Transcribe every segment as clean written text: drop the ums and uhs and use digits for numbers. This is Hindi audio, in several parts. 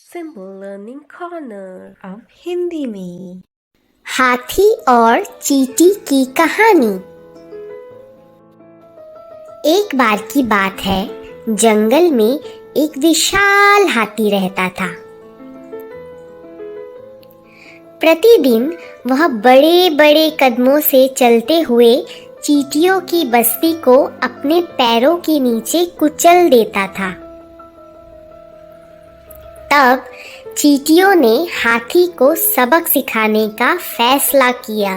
Simple learning corner. अब हिंदी में। हाथी और चींटी की कहानी। एक बार की बात है, जंगल में एक विशाल हाथी रहता था। प्रतिदिन वह बड़े बड़े कदमों से चलते हुए चींटियों की बस्ती को अपने पैरों के नीचे कुचल देता था। तब चींटियों ने हाथी को सबक सिखाने का फैसला किया।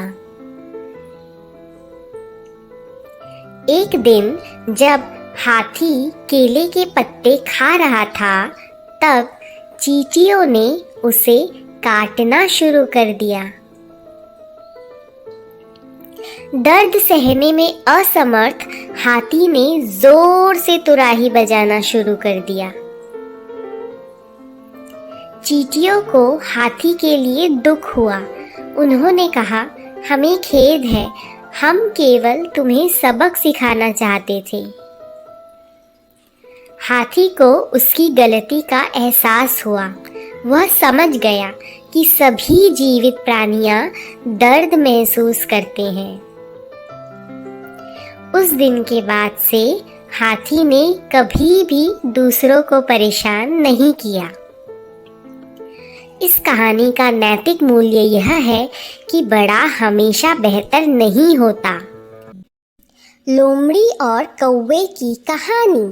एक दिन जब हाथी केले के पत्ते खा रहा था, तब चींटियों ने उसे काटना शुरू कर दिया। दर्द सहने में असमर्थ हाथी ने जोर से तुराही बजाना शुरू कर दिया। चींटियों को हाथी के लिए दुख हुआ। उन्होंने कहा, हमें खेद है, हम केवल तुम्हें सबक सिखाना चाहते थे। हाथी को उसकी गलती का एहसास हुआ। वह समझ गया कि सभी जीवित प्राणियां दर्द महसूस करते हैं। उस दिन के बाद से हाथी ने कभी भी दूसरों को परेशान नहीं किया। इस कहानी का नैतिक मूल्य यह है कि बड़ा हमेशा बेहतर नहीं होता। लोमड़ी और कौवे की कहानी।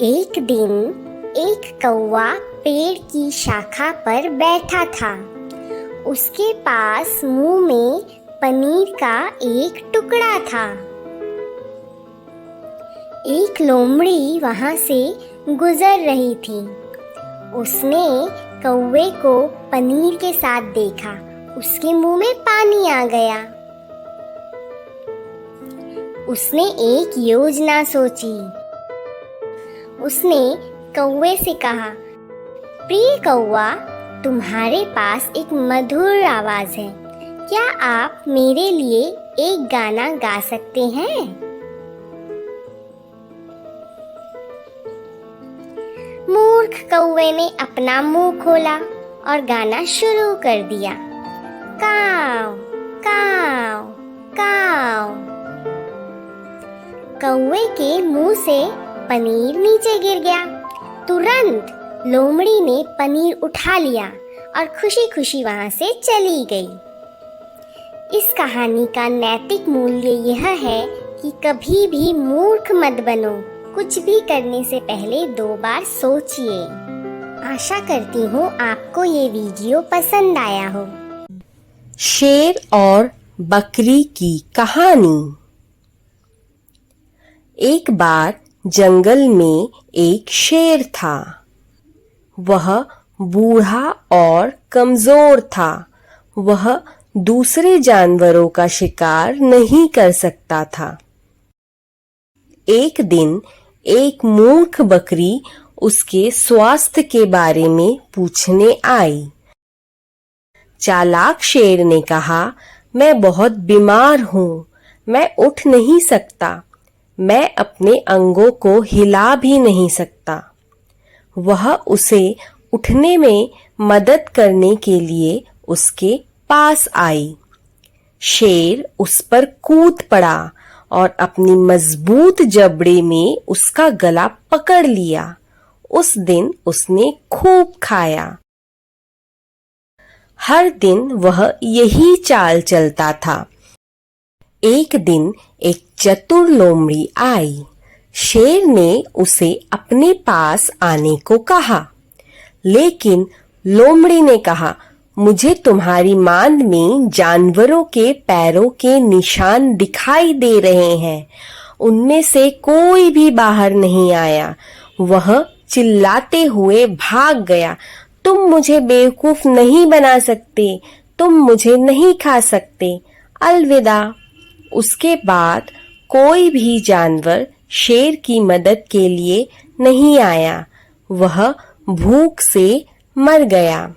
एक दिन एक कौवा पेड़ की शाखा पर बैठा था। उसके पास मुंह में पनीर का एक टुकड़ा था। एक लोमड़ी वहां से गुजर रही थी। उसने कौवे को पनीर के साथ देखा। उसके मुंह में पानी आ गया। उसने एक योजना सोची। उसने कौवे से कहा, प्रिय कौवा, तुम्हारे पास एक मधुर आवाज है। क्या आप मेरे लिए एक गाना गा सकते हैं? मूर्ख कौवे ने अपना मुंह खोला और गाना शुरू कर दिया। काव काव काव। कौवे के मुंह से पनीर नीचे गिर गया। तुरंत लोमड़ी ने पनीर उठा लिया और खुशी खुशी वहां से चली गई। इस कहानी का नैतिक मूल्य यह है कि कभी भी मूर्ख मत बनो। कुछ भी करने से पहले 2 बार सोचिए। आशा करती हूँ आपको ये वीडियो पसंद आया हो। शेर और बकरी की कहानी। एक बार जंगल में एक शेर था। वह बूढ़ा और कमजोर था। वह दूसरे जानवरों का शिकार नहीं कर सकता था। एक दिन एक मूर्ख बकरी उसके स्वास्थ्य के बारे में पूछने आई। चालाक शेर ने कहा, मैं बहुत बीमार हूँ, मैं उठ नहीं सकता, मैं अपने अंगों को हिला भी नहीं सकता। वह उसे उठने में मदद करने के लिए उसके पास आई। शेर उस पर कूद पड़ा और अपनी मजबूत जबड़े में उसका गला पकड़ लिया। उस दिन उसने खूब खाया। हर दिन वह यही चाल चलता था। एक दिन एक चतुर लोमड़ी आई। शेर ने उसे अपने पास आने को कहा, लेकिन लोमड़ी ने कहा, मुझे तुम्हारी मांद में जानवरों के पैरों के निशान दिखाई दे रहे हैं। उनमें से कोई भी बाहर नहीं आया। वह चिल्लाते हुए भाग गया। तुम मुझे बेवकूफ नहीं बना सकते, तुम मुझे नहीं खा सकते, अलविदा। उसके बाद कोई भी जानवर शेर की मदद के लिए नहीं आया। वह भूख से मर गया।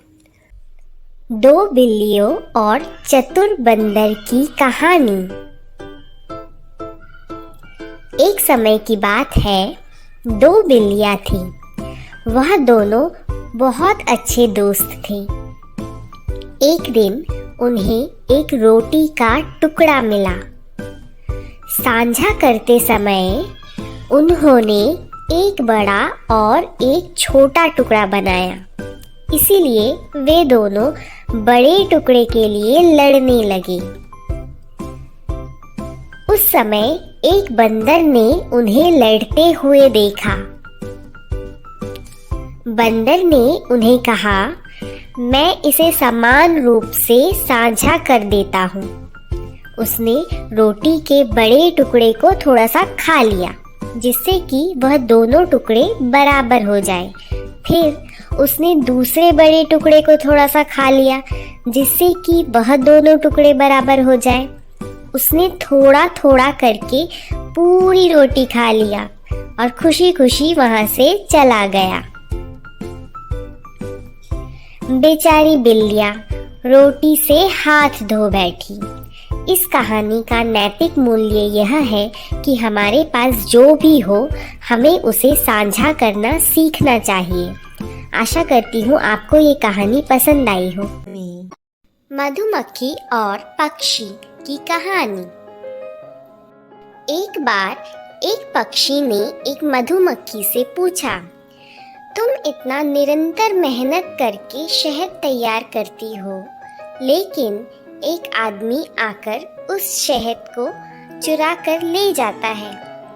2 बिल्लियों और चतुर बंदर की कहानी। एक समय की बात है, 2 बिल्लियां थीं। वह दोनों बहुत अच्छे दोस्त थे। एक दिन उन्हें एक रोटी का टुकड़ा मिला। साझा करते समय उन्होंने एक बड़ा और एक छोटा टुकड़ा बनाया, इसीलिए वे दोनों बड़े टुकड़े के लिए लड़ने लगे। उस समय एक बंदर ने उन्हें लड़ते हुए देखा। बंदर ने उन्हें कहा, मैं इसे समान रूप से साझा कर देता हूँ। उसने रोटी के बड़े टुकड़े को थोड़ा सा खा लिया, जिससे कि वह दोनों टुकड़े बराबर हो जाए। फिर उसने दूसरे बड़े टुकड़े को थोड़ा सा खा लिया, जिससे कि वह दोनों टुकड़े बराबर हो जाए। उसने थोड़ा थोड़ा करके पूरी रोटी खा लिया और खुशी खुशी वहां से चला गया। बेचारी बिल्लियाँ रोटी से हाथ धो बैठी। इस कहानी का नैतिक मूल्य यह है कि हमारे पास जो भी हो, हमें उसे साझा करना सीखना चाहिए। आशा करती हूँ आपको ये कहानी पसंद आई हो। मधुमक्खी और पक्षी की कहानी। एक बार एक पक्षी ने एक मधुमक्खी से पूछा, तुम इतना निरंतर मेहनत करके शहद तैयार करती हो, लेकिन एक आदमी आकर उस शहद को चुरा कर ले जाता है,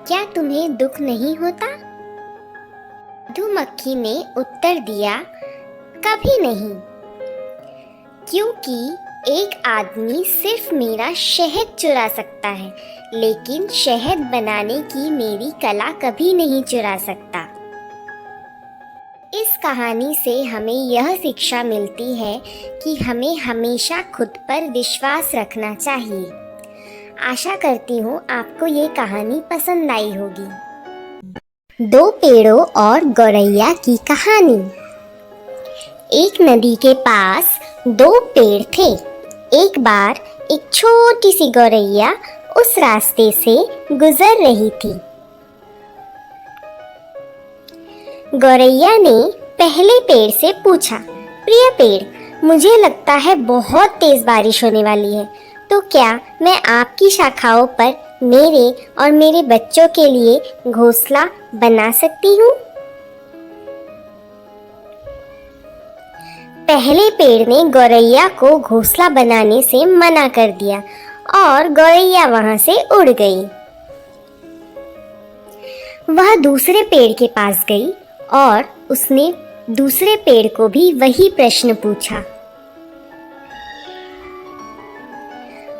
क्या तुम्हें दुख नहीं होता? मधुमक्खी ने उत्तर दिया, कभी नहीं, क्योंकि एक आदमी सिर्फ मेरा शहद चुरा सकता है, लेकिन शहद बनाने की मेरी कला कभी नहीं चुरा सकता। इस कहानी से हमें यह शिक्षा मिलती है कि हमें हमेशा खुद पर विश्वास रखना चाहिए। आशा करती हूँ आपको ये कहानी पसंद आई होगी। दो पेड़ों और गौरैया की कहानी। एक नदी के पास दो पेड़ थे। एक बार एक छोटी सी गौरैया उस रास्ते से गुजर रही थी। गौरैया ने पहले पेड़ से पूछा, प्रिय पेड़, मुझे लगता है बहुत तेज बारिश होने वाली है, तो क्या मैं आपकी शाखाओं पर मेरे और मेरे बच्चों के लिए घोंसला बना सकती हूँ? पहले पेड़ ने गौरैया को घोंसला बनाने से मना कर दिया और गौरैया वहां से उड़ गई। वह दूसरे पेड़ के पास गई और उसने दूसरे पेड़ को भी वही प्रश्न पूछा।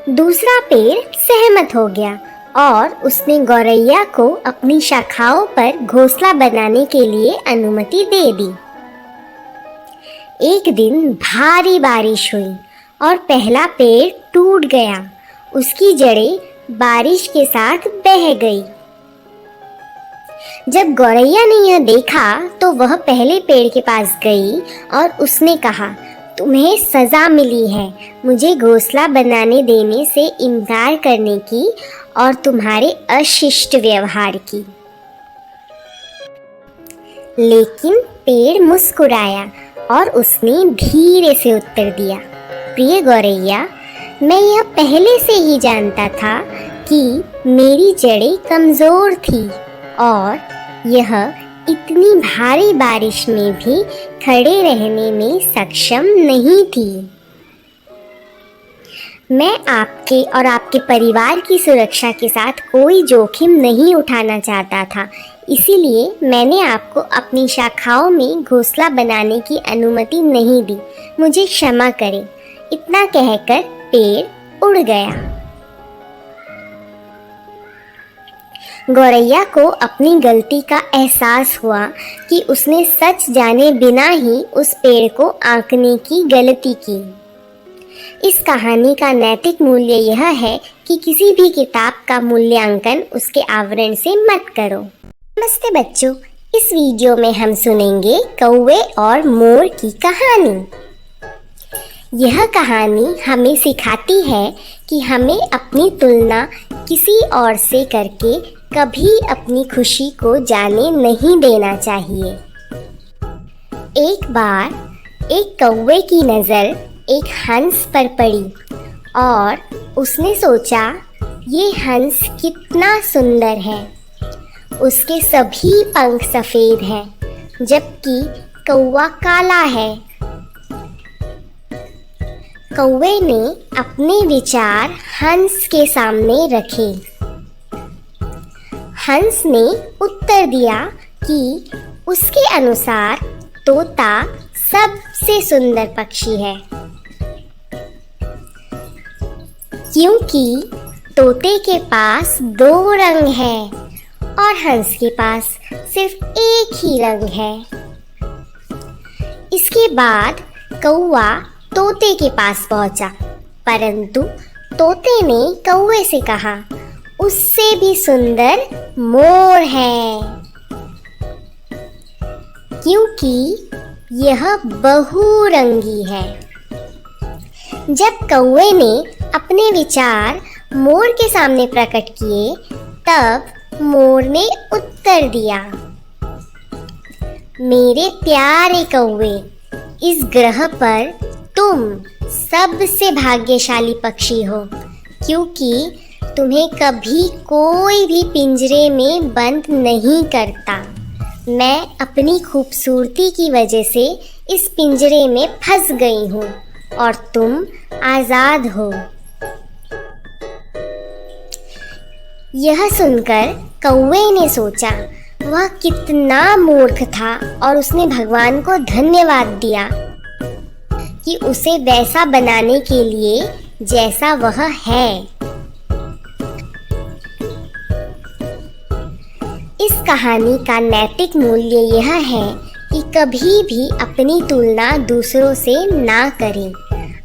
दूसरा पेड़ सहमत हो गया और उसने गौरैया को अपनी शाखाओं पर घोंसला बनाने के लिए अनुमति दे दी। एक दिन भारी बारिश हुई और पहला पेड़ टूट गया। उसकी जड़ें बारिश के साथ बह गई। जब गौरैया ने यह देखा तो वह पहले पेड़ के पास गई और उसने कहा, तुम्हें सजा मिली है मुझे घोंसला बनाने देने से इनकार करने की और तुम्हारे अशिष्ट व्यवहार की। लेकिन पेड़ मुस्कुराया और उसने धीरे से उत्तर दिया, प्रिय गौरैया, मैं यह पहले से ही जानता था कि मेरी जड़ें कमजोर थी और यह इतनी भारी बारिश में भी खड़े रहने में सक्षम नहीं थी। मैं आपके और आपके परिवार की सुरक्षा के साथ कोई जोखिम नहीं उठाना चाहता था, इसीलिए मैंने आपको अपनी शाखाओं में घोंसला बनाने की अनुमति नहीं दी। मुझे क्षमा करें। इतना कहकर पेड़ उड़ गया। गौरैया को अपनी गलती का एहसास हुआ कि उसने सच जाने बिना ही उस पेड़ को आंकने की गलती की। इस कहानी का नैतिक मूल्य यह है कि किसी भी किताब का मूल्यांकन उसके आवरण से मत करो। नमस्ते बच्चों, इस वीडियो में हम सुनेंगे कौवे और मोर की कहानी। यह कहानी हमें सिखाती है कि हमें अपनी तुलना किसी और से करके कभी अपनी खुशी को जाने नहीं देना चाहिए। एक बार एक कौवे की नज़र एक हंस पर पड़ी और उसने सोचा ये हंस कितना सुंदर है। उसके सभी पंख सफ़ेद हैं जबकि कौवा काला है। कौवे ने अपने विचार हंस के सामने रखे। हंस ने उत्तर दिया कि उसके अनुसार तोता सबसे सुंदर पक्षी है, क्योंकि तोते के पास 2 रंग हैं और हंस के पास सिर्फ एक ही रंग है। इसके बाद कौवा तोते के पास पहुंचा, परंतु तोते ने कौवे से कहा उससे भी सुंदर मोर है, क्योंकि यह बहुरंगी है। जब कौवे ने अपने विचार मोर के सामने प्रकट किए, तब मोर ने उत्तर दिया, मेरे प्यारे कौवे, इस ग्रह पर तुम सबसे भाग्यशाली पक्षी हो, क्योंकि तुम्हें कभी कोई भी पिंजरे में बंद नहीं करता। मैं अपनी खूबसूरती की वजह से इस पिंजरे में फंस गई हूँ और तुम आज़ाद हो। यह सुनकर कौवे ने सोचा वह कितना मूर्ख था और उसने भगवान को धन्यवाद दिया कि उसे वैसा बनाने के लिए जैसा वह है। इस कहानी का नैतिक मूल्य यह है कि कभी भी अपनी तुलना दूसरों से ना करें।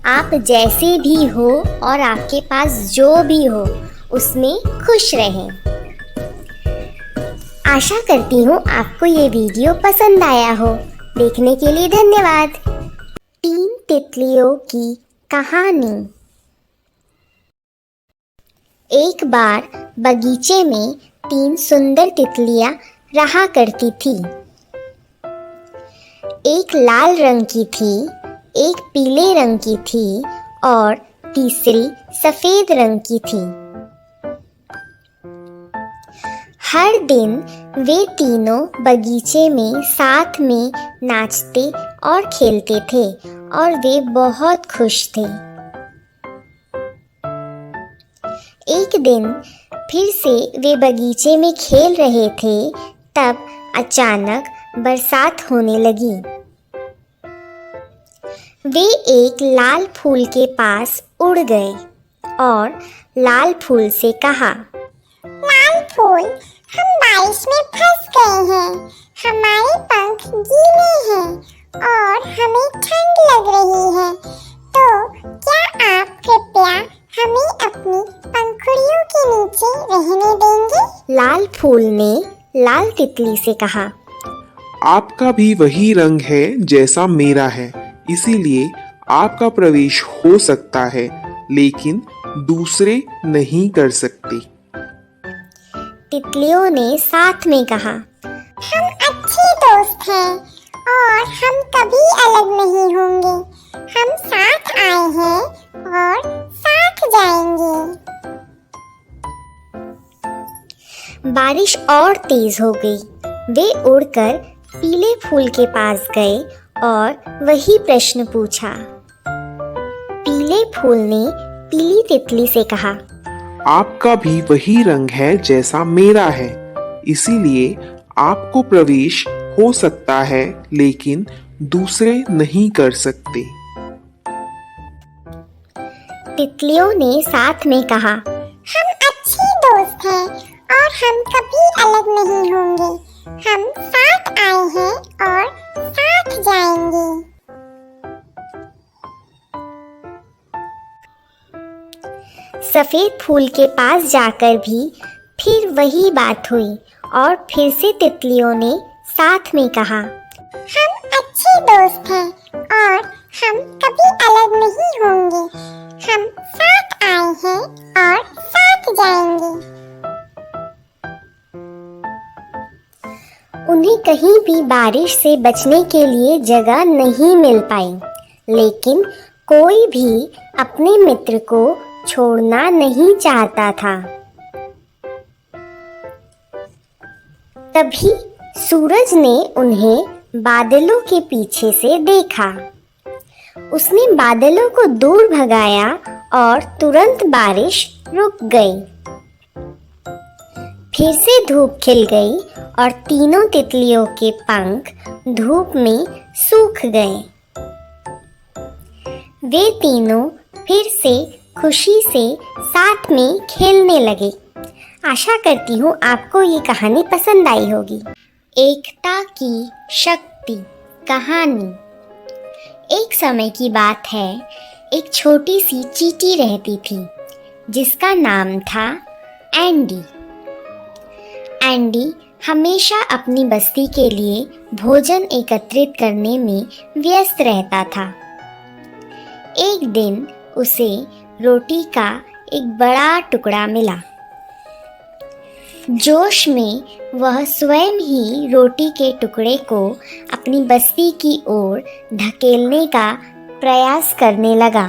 आप जैसे भी हो और आपके पास जो भी हो उसमें खुश रहें। आशा करती हूँ आपको ये वीडियो पसंद आया हो। देखने के लिए धन्यवाद। 3 तितलियों की कहानी। एक बार बगीचे में 3 सुंदर तितलियां रहा करती थी। एक लाल रंग की थी, एक पीले रंग की थी और तीसरी सफेद रंग की थी। हर दिन वे तीनों बगीचे में साथ में नाचते और खेलते थे और वे बहुत खुश थे। एक दिन फिर से वे बगीचे में खेल रहे थे, तब अचानक बरसात होने लगी। वे एक लाल फूल के पास उड़ गए और लाल फूल से कहा, लाल फूल, हम बारिश में फंस गए हैं। हमारे पंख गीले हैं और हमें ठंड लग रही है। तो क्या आप कृपया हमें अपनी पंखुड़ियों के नीचे रहने देंगे? लाल फूल ने लाल तितली से कहा, आपका भी वही रंग है जैसा मेरा है, इसीलिए आपका प्रवेश हो सकता है, लेकिन दूसरे नहीं कर सकते। तितलियों ने साथ में कहा, हम अच्छे दोस्त हैं और हम कभी अलग नहीं होंगे। हम साथ आए हैं और साथ जाएंगे। बारिश और तेज हो गई। वे उड़कर पीले फूल के पास गए और वही प्रश्न पूछा। पीले फूल ने पीली तितली से कहा, आपका भी वही रंग है जैसा मेरा है, इसीलिए आपको प्रवेश हो सकता है, लेकिन दूसरे नहीं कर सकते। तितलियों ने साथ में कहा, हम अच्छे दोस्त हैं और हम कभी अलग नहीं होंगे। हम साथ आए हैं और साथ जाएंगे। सफेद फूल के पास जाकर भी फिर वही बात हुई और फिर से तितलियों ने साथ में कहा, हम अच्छे दोस्त हैं और हम कभी अलग नहीं होंगे। हम साथ आए हैं और साथ जाएंगे। उन्हें कहीं भी बारिश से बचने के लिए जगह नहीं मिल पाई, लेकिन कोई भी अपने मित्र को छोड़ना नहीं चाहता था। तभी सूरज ने उन्हें बादलों के पीछे से देखा। उसने बादलों को दूर भगाया और तुरंत बारिश रुक गई। फिर से धूप खिल गई और तीनों तितलियों के पंख धूप में सूख गए। वे तीनों फिर से खुशी से साथ में खेलने लगे। आशा करती हूँ आपको ये कहानी पसंद आई होगी। एकता की शक्ति कहानी। एक समय की बात है, एक छोटी सी चींटी रहती थी जिसका नाम था एंडी। एंडी हमेशा अपनी बस्ती के लिए भोजन एकत्रित करने में व्यस्त रहता था। एक दिन उसे रोटी का एक बड़ा टुकड़ा मिला। जोश में वह स्वयं ही रोटी के टुकड़े को अपनी बस्ती की ओर धकेलने का प्रयास करने लगा।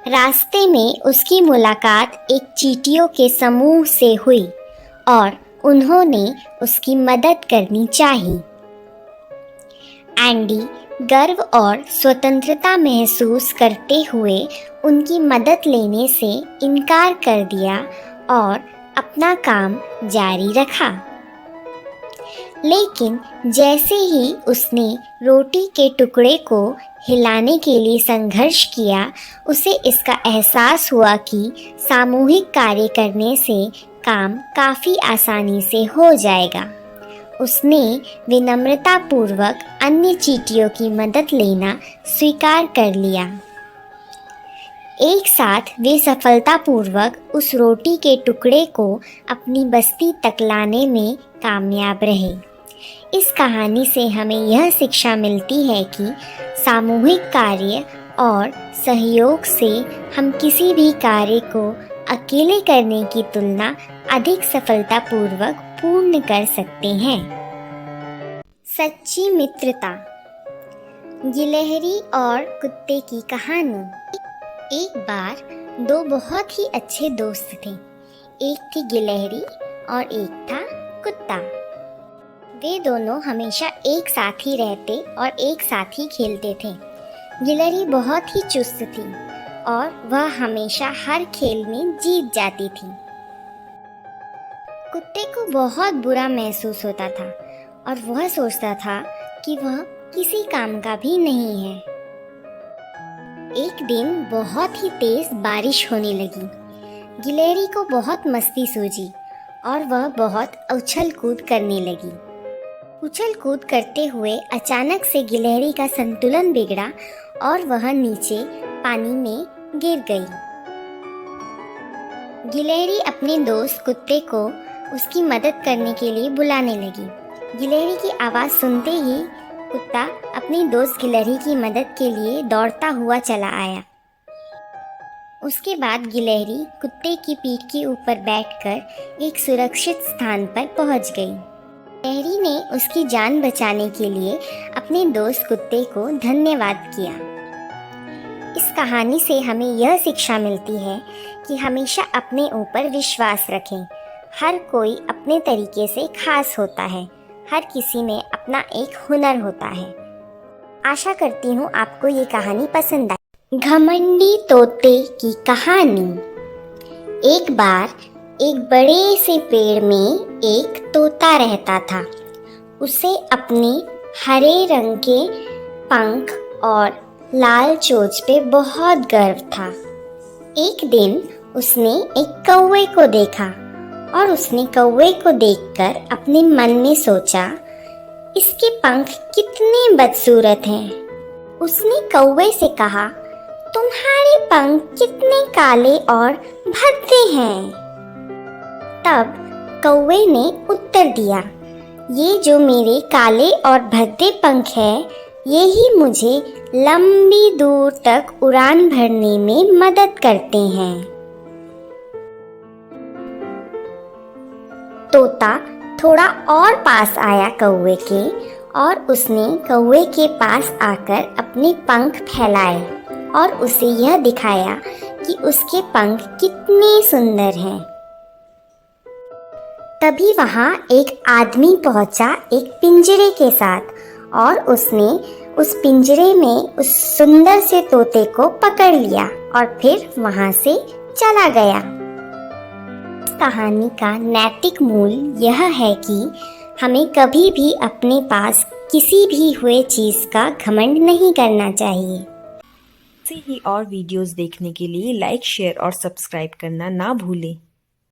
रास्ते में उसकी मुलाकात एक चींटियों के समूह से हुई और उन्होंने उसकी मदद करनी चाहिए। एंडी गर्व और स्वतंत्रता महसूस करते हुए उनकी मदद लेने से इनकार कर दिया और अपना काम जारी रखा। लेकिन जैसे ही उसने रोटी के टुकड़े को हिलाने के लिए संघर्ष किया, उसे इसका एहसास हुआ कि सामूहिक कार्य करने से काम काफ़ी आसानी से हो जाएगा। उसने विनम्रतापूर्वक अन्य चींटियों की मदद लेना स्वीकार कर लिया। एक साथ वे सफलतापूर्वक उस रोटी के टुकड़े को अपनी बस्ती तक लाने में कामयाब रहे। इस कहानी से हमें यह शिक्षा मिलती है कि सामूहिक कार्य और सहयोग से हम किसी भी कार्य को अकेले करने की तुलना अधिक सफलतापूर्वक पूर्ण कर सकते हैं। सच्ची मित्रता। गिलहरी और कुत्ते की कहानी। एक बार दो बहुत ही अच्छे दोस्त थे। एक थी गिलहरी और एक था कुत्ता। वे दोनों हमेशा एक साथ ही रहते और एक साथ ही खेलते थे। गिलहरी बहुत ही चुस्त थी और वह हमेशा हर खेल में जीत जाती थी। कुत्ते को बहुत बुरा महसूस होता था और वह सोचता था कि वह किसी काम का भी नहीं है। एक दिन बहुत ही तेज बारिश होने लगी। गिलहरी को बहुत मस्ती सूझी और वह बहुत उछल कूद करने लगी। उछल कूद करते हुए अचानक से गिलहरी का संतुलन बिगड़ा और वह नीचे पानी में गिर गई। गिलहरी अपने दोस्त कुत्ते को उसकी मदद करने के लिए बुलाने लगी। गिलहरी की आवाज़ सुनते ही कुत्ता अपनी दोस्त गिलहरी की मदद के लिए दौड़ता हुआ चला आया। उसके बाद गिलहरी कुत्ते की पीठ के ऊपर बैठकर एक सुरक्षित स्थान पर पहुंच गई। गिलहरी ने उसकी जान बचाने के लिए अपने दोस्त कुत्ते को धन्यवाद किया। इस कहानी से हमें यह शिक्षा मिलती है कि हमेशा अपने ऊपर विश्वास रखें। हर कोई अपने तरीके से खास होता है। हर किसी में अपना एक हुनर होता है। आशा करती हूँ आपको ये कहानी पसंद आई। घमंडी तोते की कहानी। एक बार एक बड़े से पेड़ में एक तोता रहता था। उसे अपने हरे रंग के पंख और लाल चोंच पे बहुत गर्व था। एक दिन उसने एक कौवे को देखा और उसने कौवे को देखकर अपने मन में सोचा, इसके पंख कितने बदसूरत हैं। उसने कौवे से कहा, तुम्हारे पंख कितने काले और भद्दे हैं। तब कौवे ने उत्तर दिया, ये जो मेरे काले और भद्दे पंख हैं, ये ही मुझे लंबी दूर तक उड़ान भरने में मदद करते हैं। तोता थोड़ा और पास आया कौवे के और उसने कौवे के पास आकर अपने पंख फैलाए और उसे यह दिखाया कि उसके पंख कितने सुंदर हैं। तभी वहाँ एक आदमी पहुँचा एक पिंजरे के साथ और उसने उस पिंजरे में उस सुंदर से तोते को पकड़ लिया और फिर वहाँ से चला गया। इस कहानी का नैतिक मूल्य यह है कि हमें कभी भी अपने पास किसी भी हुए चीज़ का घमंड नहीं करना चाहिए। ऐसे ही और वीडियोस देखने के लिए लाइक, शेयर और सब्सक्राइब करना ना भूलें।